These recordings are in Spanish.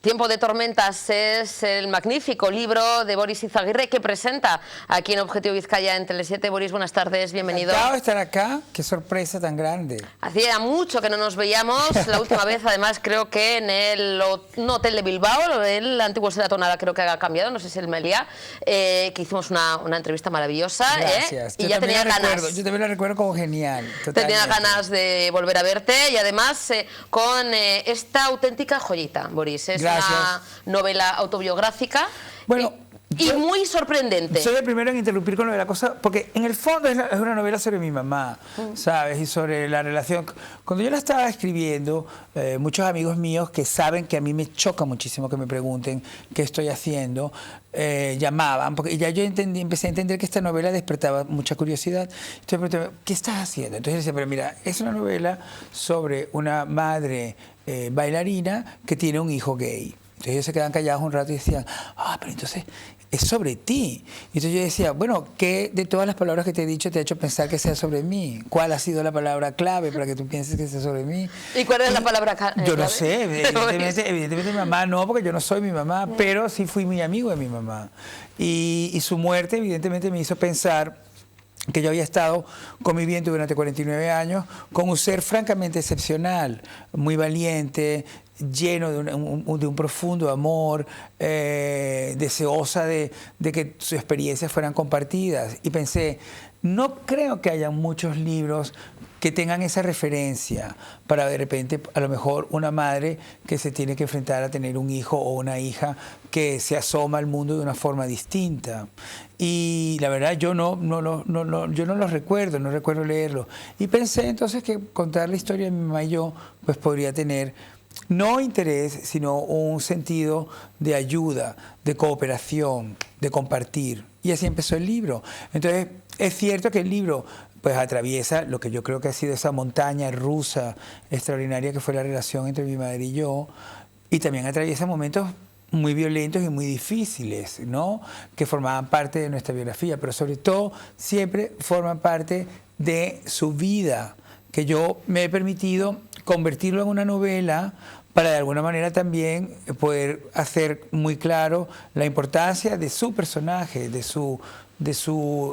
Tiempo de tormentas es el magnífico libro de Boris Izaguirre que presenta aquí en Objetivo Vizcaya en Tele7. Boris, buenas tardes, bienvenido. Encantado de estar acá, qué sorpresa tan grande. Hacía mucho que no nos veíamos, la última vez además creo que en el hotel de Bilbao, el antiguo Seda Tonada creo que ha cambiado, no sé si el Meliá, que hicimos una entrevista maravillosa. Gracias. Y yo ya tenía ganas. Yo también la recuerdo como genial. Totalmente. Tenía ganas de volver a verte y además con esta auténtica joyita, Boris. Es Gracias. una novela autobiográfica. Bueno, y muy sorprendente. Soy el primero en interrumpir con lo de la cosa, porque en el fondo es una novela sobre mi mamá, ¿sabes? Y sobre la relación. Cuando yo la estaba escribiendo, muchos amigos míos que saben que a mí me choca muchísimo que me pregunten qué estoy haciendo, llamaban, porque ya yo empecé a entender que esta novela despertaba mucha curiosidad. Entonces me pregunté, ¿qué estás haciendo? Entonces yo decía, pero mira, es una novela sobre una madre bailarina que tiene un hijo gay. Entonces ellos se quedan callados un rato y decían, pero entonces es sobre ti. Y entonces yo decía, bueno, ¿qué de todas las palabras que te he dicho te ha hecho pensar que sea sobre mí? ¿Cuál ha sido la palabra clave para que tú pienses que sea sobre mí? ¿Y cuál es la palabra clave? Yo no sé, evidentemente mi mamá no, porque yo no soy mi mamá, pero sí fui muy amigo de mi mamá. Y su muerte evidentemente me hizo pensar que yo había estado conviviendo durante 49 años con un ser francamente excepcional, muy valiente, lleno de un profundo amor, deseosa de que sus experiencias fueran compartidas. Y pensé, no creo que haya muchos libros que tengan esa referencia para de repente, a lo mejor, una madre que se tiene que enfrentar a tener un hijo o una hija que se asoma al mundo de una forma distinta. Y la verdad yo no los recuerdo, no recuerdo leerlo. Y pensé entonces que contar la historia de mi mamá y yo pues podría tener no interés, sino un sentido de ayuda, de cooperación, de compartir. Y así empezó el libro. Entonces, es cierto que el libro pues atraviesa lo que yo creo que ha sido esa montaña rusa extraordinaria que fue la relación entre mi madre y yo, y también atraviesa momentos muy violentos y muy difíciles, ¿no? Que formaban parte de nuestra biografía, pero sobre todo siempre forman parte de su vida, que yo me he permitido convertirlo en una novela para de alguna manera también poder hacer muy claro la importancia de su personaje, de su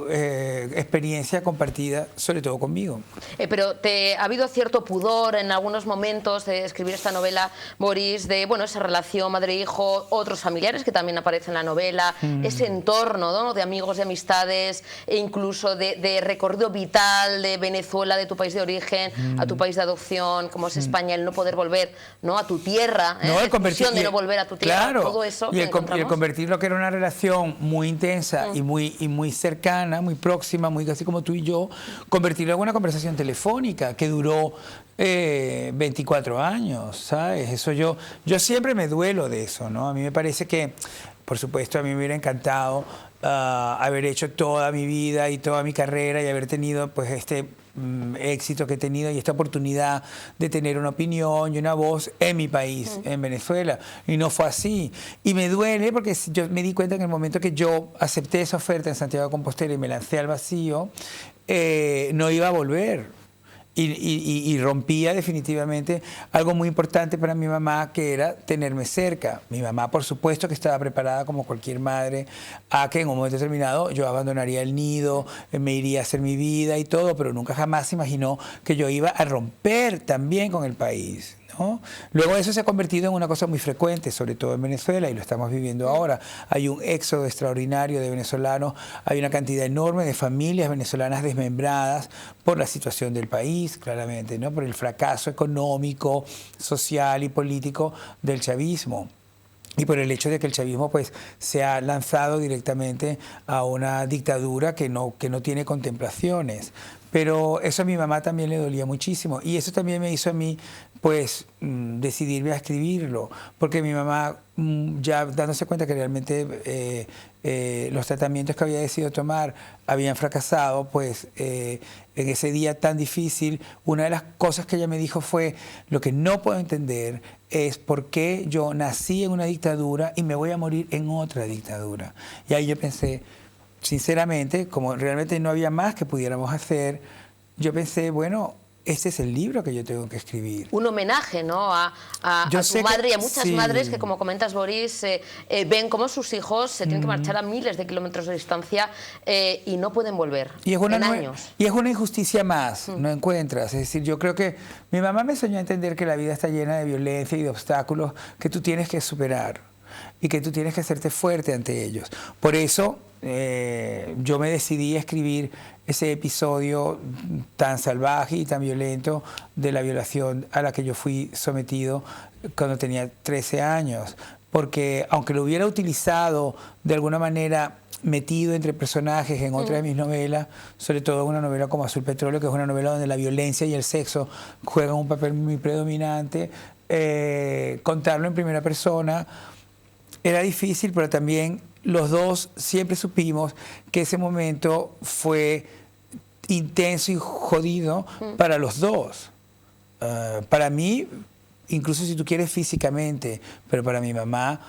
experiencia compartida, sobre todo conmigo. Pero ha habido cierto pudor en algunos momentos de escribir esta novela, Boris, de esa relación madre-hijo, otros familiares que también aparecen en la novela, ese entorno, ¿no?, de amigos, de amistades, e incluso de recorrido vital de Venezuela, de tu país de origen, a tu país de adopción, como es España, el no poder volver, ¿no?, a tu tierra, no, la expulsión de no volver a tu tierra, claro, todo eso. Y el convertir lo que era una relación muy intensa y muy cercana, muy próxima, muy casi como tú y yo, convertirlo en una conversación telefónica que duró 24 años, ¿sabes? Eso yo siempre me duelo de eso, ¿no? A mí me parece que, por supuesto, a mí me hubiera encantado haber hecho toda mi vida y toda mi carrera y haber tenido pues este éxito que he tenido y esta oportunidad de tener una opinión y una voz en mi país, en Venezuela, y no fue así. Y me duele porque yo me di cuenta en el momento que yo acepté esa oferta en Santiago de Compostela y me lancé al vacío, no iba a volver. Y rompía definitivamente algo muy importante para mi mamá, que era tenerme cerca. Mi mamá, por supuesto, que estaba preparada como cualquier madre a que en un momento determinado yo abandonaría el nido, me iría a hacer mi vida y todo, pero nunca jamás se imaginó que yo iba a romper también con el país, ¿no? Luego eso se ha convertido en una cosa muy frecuente, sobre todo en Venezuela, y lo estamos viviendo ahora. Hay un éxodo extraordinario de venezolanos, hay una cantidad enorme de familias venezolanas desmembradas por la situación del país, claramente, ¿no?, por el fracaso económico, social y político del chavismo. Y por el hecho de que el chavismo pues se ha lanzado directamente a una dictadura que no tiene contemplaciones. Pero eso a mi mamá también le dolía muchísimo. Y eso también me hizo a mí pues decidirme a escribirlo. Porque mi mamá, ya dándose cuenta que realmente los tratamientos que había decidido tomar habían fracasado, pues en ese día tan difícil, una de las cosas que ella me dijo fue: lo que no puedo entender es por qué yo nací en una dictadura y me voy a morir en otra dictadura. Y ahí yo pensé, sinceramente, como realmente no había más que pudiéramos hacer, yo pensé, bueno, este es el libro que yo tengo que escribir. Un homenaje, ¿no? a tu madre y a muchas madres que, como comentas, Boris, ven cómo sus hijos se tienen que marchar a miles de kilómetros de distancia y no pueden volver en años. Y es una injusticia más, ¿no encuentras? Es decir, yo creo que mi mamá me enseñó a entender que la vida está llena de violencia y de obstáculos que tú tienes que superar y que tú tienes que hacerte fuerte ante ellos. Por eso yo me decidí a escribir ese episodio tan salvaje y tan violento de la violación a la que yo fui sometido cuando tenía 13 años. Porque aunque lo hubiera utilizado de alguna manera metido entre personajes en otra de mis novelas, sobre todo una novela como Azul Petróleo, que es una novela donde la violencia y el sexo juegan un papel muy predominante, contarlo en primera persona era difícil, pero también los dos siempre supimos que ese momento fue intenso y jodido para los dos. Para mí, incluso si tú quieres físicamente, pero para mi mamá,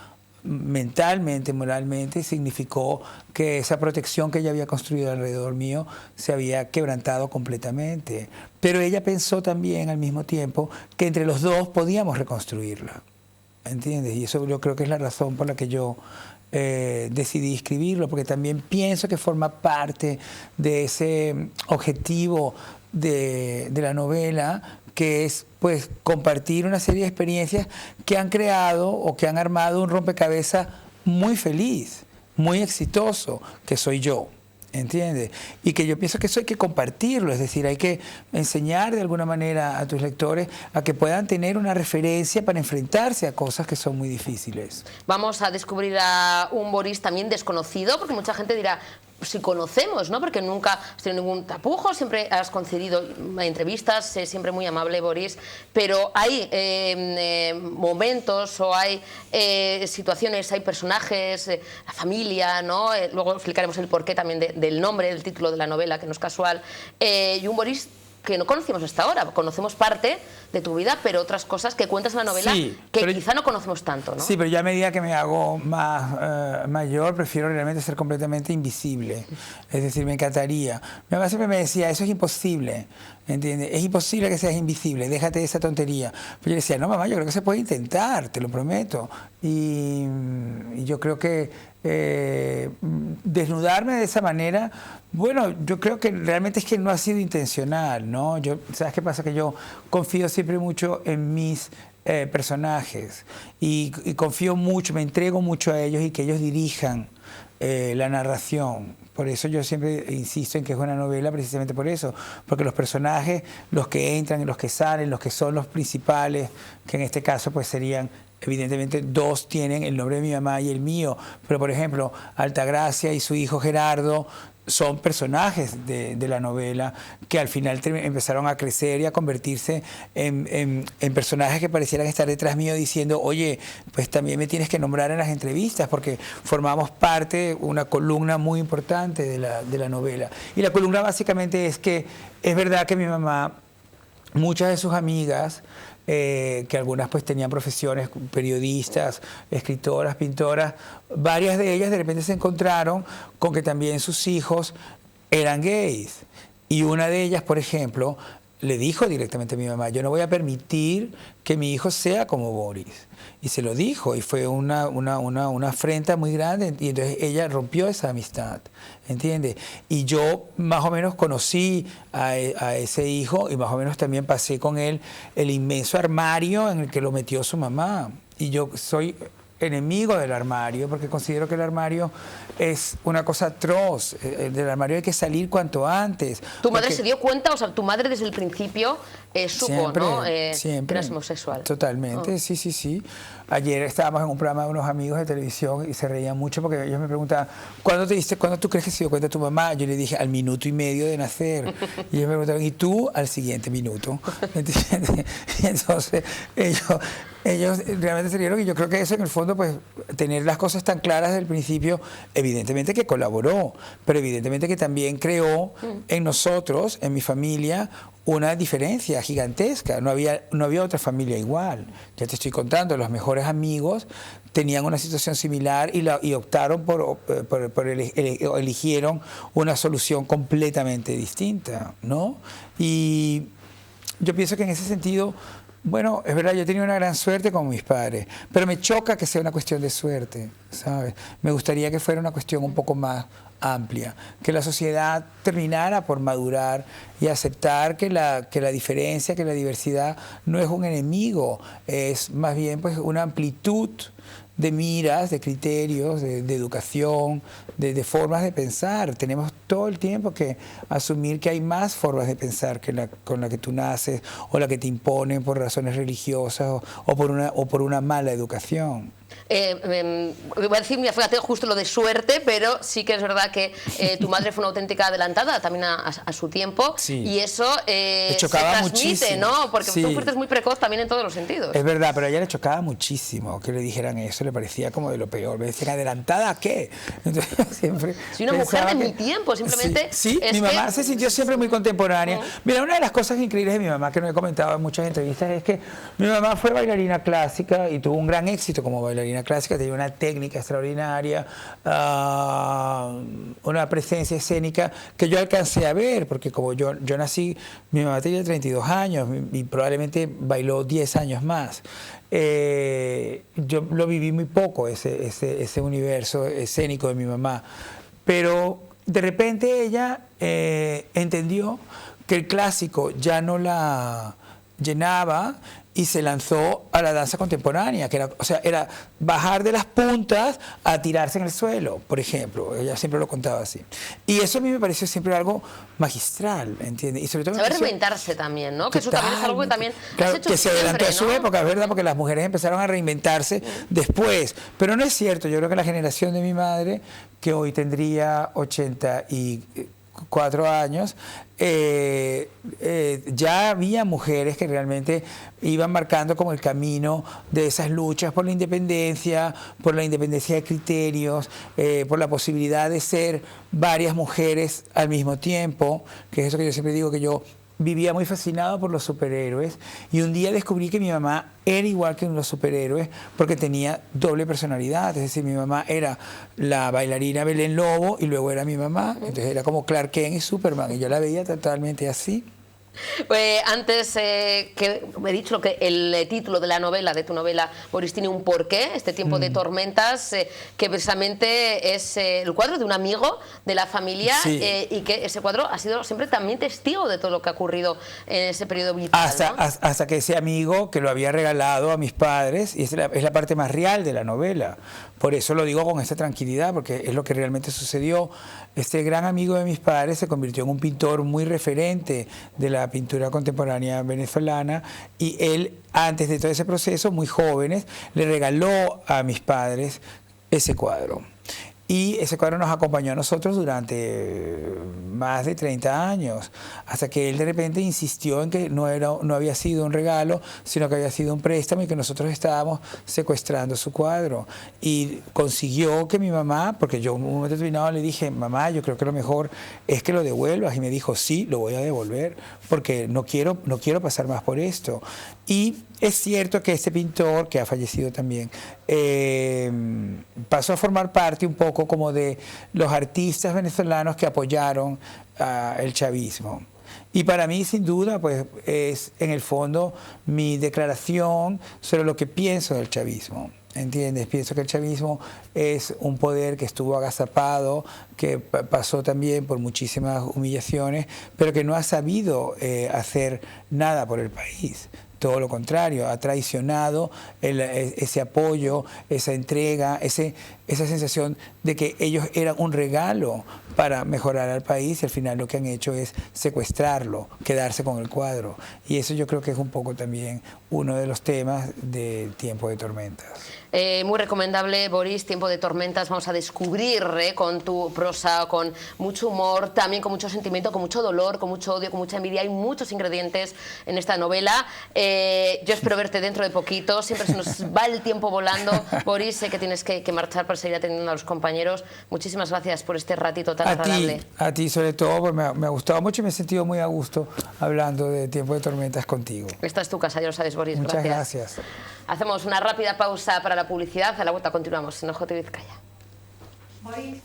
mentalmente, moralmente, significó que esa protección que ella había construido alrededor mío se había quebrantado completamente. Pero ella pensó también al mismo tiempo que entre los dos podíamos reconstruirla. ¿Entiendes? Y eso yo creo que es la razón por la que yo decidí escribirlo, porque también pienso que forma parte de ese objetivo de la novela, que es pues compartir una serie de experiencias que han creado o que han armado un rompecabezas muy feliz, muy exitoso, que soy yo. ¿Entiendes? Y que yo pienso que eso hay que compartirlo, es decir, hay que enseñar de alguna manera a tus lectores a que puedan tener una referencia para enfrentarse a cosas que son muy difíciles. Vamos a descubrir a un Boris también desconocido, porque mucha gente dirá, si conocemos, ¿no? Porque nunca has tenido ningún tapujo, siempre has concedido entrevistas, siempre muy amable, Boris, pero hay momentos o hay situaciones, hay personajes, la familia, ¿no? Luego explicaremos el porqué también del nombre, del título de la novela, que no es casual, y un Boris que no conocimos hasta ahora. Conocemos parte de tu vida, pero otras cosas que cuentas en la novela que quizá no conocemos tanto, ¿no? Sí, pero ya a medida que me hago más mayor, prefiero realmente ser completamente invisible. Es decir, me encantaría. Mi mamá siempre me decía, eso es imposible, ¿entiendes? Es imposible que seas invisible, déjate de esa tontería. Pero yo decía, no, mamá, yo creo que se puede intentar, te lo prometo. Y yo creo que desnudarme de esa manera, bueno, yo creo que realmente es que no ha sido intencional, ¿no? ¿Sabes qué pasa? Que yo confío siempre mucho en mis personajes y confío mucho, me entrego mucho a ellos y que ellos dirijan la narración. Por eso yo siempre insisto en que es una novela, precisamente por eso, porque los personajes, los que entran y los que salen, los que son los principales, que en este caso pues serían, evidentemente dos tienen el nombre de mi mamá y el mío, pero por ejemplo Altagracia y su hijo Gerardo son personajes de la novela que al final empezaron a crecer y a convertirse en personajes que parecieran estar detrás mío diciendo, oye, pues también me tienes que nombrar en las entrevistas porque formamos parte, una columna muy importante de la novela. Y la columna básicamente es que es verdad que mi mamá, muchas de sus amigas, que algunas pues tenían profesiones, periodistas, escritoras, pintoras, varias de ellas de repente se encontraron con que también sus hijos eran gays. Y una de ellas, por ejemplo, le dijo directamente a mi mamá, yo no voy a permitir que mi hijo sea como Boris. Y se lo dijo, y fue una afrenta muy grande, y entonces ella rompió esa amistad, ¿entiendes? Y yo más o menos conocí a ese hijo, y más o menos también pasé con él el inmenso armario en el que lo metió su mamá. Y yo soy enemigo del armario, porque considero que el armario es una cosa atroz. Del armario hay que salir cuanto antes. ¿Tu madre se dio cuenta? O sea, tu madre desde el principio supo, siempre, ¿no? Siempre. Que eras homosexual. Totalmente, sí. Ayer estábamos en un programa de unos amigos de televisión y se reían mucho porque ellos me preguntaban, ¿cuándo tú crees que se dio cuenta tu mamá? Yo le dije, al minuto y medio de nacer. Y ellos me preguntaron, ¿y tú? Al siguiente minuto. ¿Entiendes? Y entonces ellos realmente se rieron, y yo creo que eso en el fondo, pues tener las cosas tan claras desde el principio, evidentemente que colaboró, pero evidentemente que también creó en nosotros, en mi familia, una diferencia gigantesca. No había otra familia igual. Ya te estoy contando, los mejores amigos tenían una situación similar y optaron eligieron una solución completamente distinta, ¿no? Y yo pienso que en ese sentido, bueno, es verdad, yo he tenido una gran suerte con mis padres, pero me choca que sea una cuestión de suerte, ¿sabes? Me gustaría que fuera una cuestión un poco más amplia, que la sociedad terminara por madurar y aceptar que la diferencia, que la diversidad no es un enemigo, es más bien pues una amplitud de miras, de criterios, de educación, de formas de pensar. Tenemos todo el tiempo que asumir que hay más formas de pensar que con la que tú naces o la que te imponen por razones religiosas o por una mala educación. Voy a decir, mira, fíjate, justo lo de suerte, pero sí que es verdad que tu madre fue una auténtica adelantada también a su tiempo, sí. Y eso le se chocaba transmite, muchísimo, ¿no? Porque sí. tú fuiste muy precoz también en todos los sentidos. Es verdad, pero a ella le chocaba muchísimo que le dijeran eso, le parecía como de lo peor. Me decían, ¿adelantada a qué? Entonces, siempre sí, una mujer de mi tiempo, simplemente. Sí, mi mamá se sintió siempre muy contemporánea. Mira, una de las cosas increíbles de mi mamá, que no he comentado en muchas entrevistas, es que mi mamá fue bailarina clásica y tuvo un gran éxito como bailarina clásica, tenía una técnica extraordinaria, una presencia escénica que yo alcancé a ver, porque como yo nací, mi mamá tenía 32 años y probablemente bailó 10 años más. Yo lo viví muy poco, ese universo escénico de mi mamá, pero de repente ella entendió que el clásico ya no la llenaba y se lanzó a la danza contemporánea, que era bajar de las puntas a tirarse en el suelo, por ejemplo. Ella siempre lo contaba así. Y eso a mí me pareció siempre algo magistral, ¿entiendes? Y sobre todo saber reinventarse también, ¿no? Que eso también es algo que también claro, has hecho que se siempre, adelantó a su ¿no? época, es verdad, porque las mujeres empezaron a reinventarse después. Pero no es cierto, yo creo que la generación de mi madre, que hoy tendría 84 años, ya había mujeres que realmente iban marcando como el camino de esas luchas por la independencia de criterios, por la posibilidad de ser varias mujeres al mismo tiempo, que es eso que yo siempre digo, que yo vivía muy fascinado por los superhéroes y un día descubrí que mi mamá era igual que los superhéroes porque tenía doble personalidad, es decir, mi mamá era la bailarina Belén Lobo y luego era mi mamá, entonces era como Clark Kent y Superman y yo la veía totalmente así. Antes que he dicho que el título de la novela, de tu novela, Boris, tiene un porqué, este tiempo de tormentas, que precisamente es el cuadro de un amigo de la familia, sí. Y que ese cuadro ha sido siempre también testigo de todo lo que ha ocurrido en ese periodo vital, ¿no? Hasta que ese amigo que lo había regalado a mis padres, y es la parte más real de la novela, por eso lo digo con esta tranquilidad, porque es lo que realmente sucedió. Este gran amigo de mis padres se convirtió en un pintor muy referente de la pintura contemporánea venezolana y él, antes de todo ese proceso, muy jóvenes, le regaló a mis padres ese cuadro. Y ese cuadro nos acompañó a nosotros durante más de 30 años, hasta que él de repente insistió en que no había sido un regalo, sino que había sido un préstamo y que nosotros estábamos secuestrando su cuadro. Y consiguió que mi mamá, porque yo en un momento determinado le dije, mamá, yo creo que lo mejor es que lo devuelvas. Y me dijo, sí, lo voy a devolver, porque no quiero pasar más por esto. Y es cierto que este pintor, que ha fallecido también, pasó a formar parte un poco como de los artistas venezolanos que apoyaron el chavismo. Y para mí, sin duda, pues es en el fondo mi declaración sobre lo que pienso del chavismo. ¿Entiendes? Pienso que el chavismo es un poder que estuvo agazapado, que pasó también por muchísimas humillaciones, pero que no ha sabido hacer nada por el país. Todo lo contrario, ha traicionado ese apoyo, esa entrega, esa sensación de que ellos eran un regalo para mejorar al país y al final lo que han hecho es secuestrarlo, quedarse con el cuadro. Y eso yo creo que es un poco también uno de los temas del Tiempo de Tormentas. Muy recomendable, Boris, Tiempo de Tormentas. Vamos a descubrir con tu prosa, con mucho humor, también con mucho sentimiento, con mucho dolor, con mucho odio, con mucha envidia. Hay muchos ingredientes en esta novela. Yo espero verte dentro de poquito. Siempre se nos va el tiempo volando. Boris, sé que tienes que marchar para seguir atendiendo a los compañeros. Muchísimas gracias por este ratito tan agradable. A ti sobre todo, porque me ha gustado mucho y me he sentido muy a gusto hablando de Tiempo de Tormentas contigo. Esta es tu casa, ya lo sabes, Boris. Muchas gracias. Hacemos una rápida pausa para la publicidad. A la vuelta continuamos en Ojo TV Vizcaya. Boris.